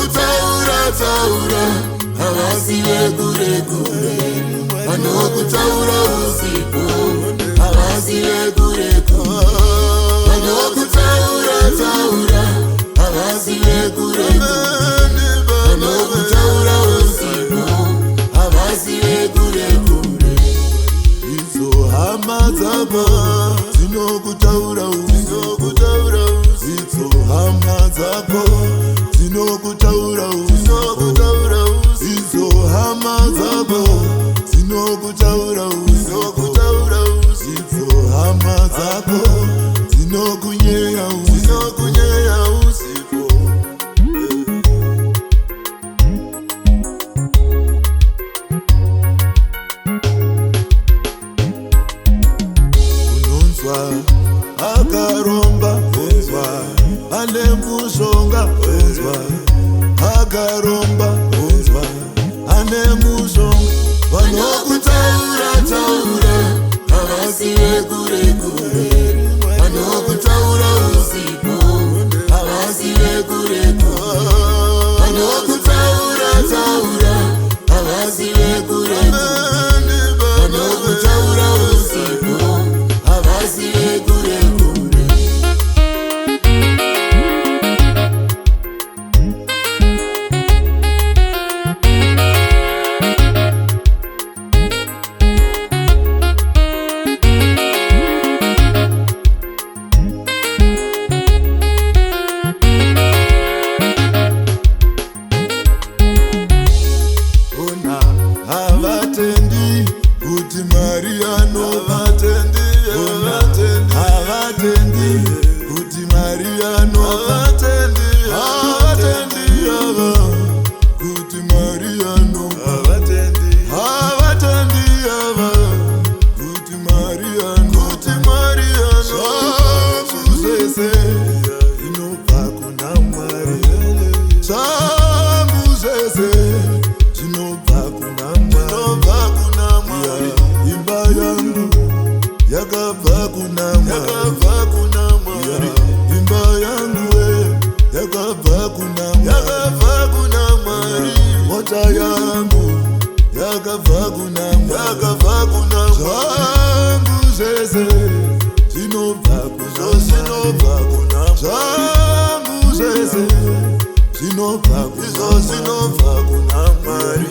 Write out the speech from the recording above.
vanokutaura taura havasive kure kure, vanokutaura usiku havasive kure kure, vanokutaura taura havasive kure kure, vanokutaura usiku havasive kure kure. Idzo hama dzako dzinokutaura usiku, idzo hama dzako dzinokutaura usiku, idzo hama dzako dzinokutaura usiku, idzo hama dzako dzinokunyeya usiku. Unonzwa akaromba, unzwa ane mushonga, unzwa akaromba, unzwa ane mushonga. Vanokutaura taura havasive kure kure, vanokutaura usiku havasive kure kure, vanokutaura taura havasive kure kure, vanokutaura usiku havasive kure kure. Havatendi kuti Mariano vatendi, havatendi kuti Mariano vatendi, havatendi hava kuti Mariano havatendi hava kuti Mariano shambu zese inobva kuna Mwari, shambu zese zvinobva kuna Mwari, imba yangu yakabva kuna Mwari, imba yangu yakabva kuna Mwari, mota yangu yakabva kuna Mwari, zvangu zvese zvinobva kuna Mwari, zvangu zvese zvinobva kuna Mwari.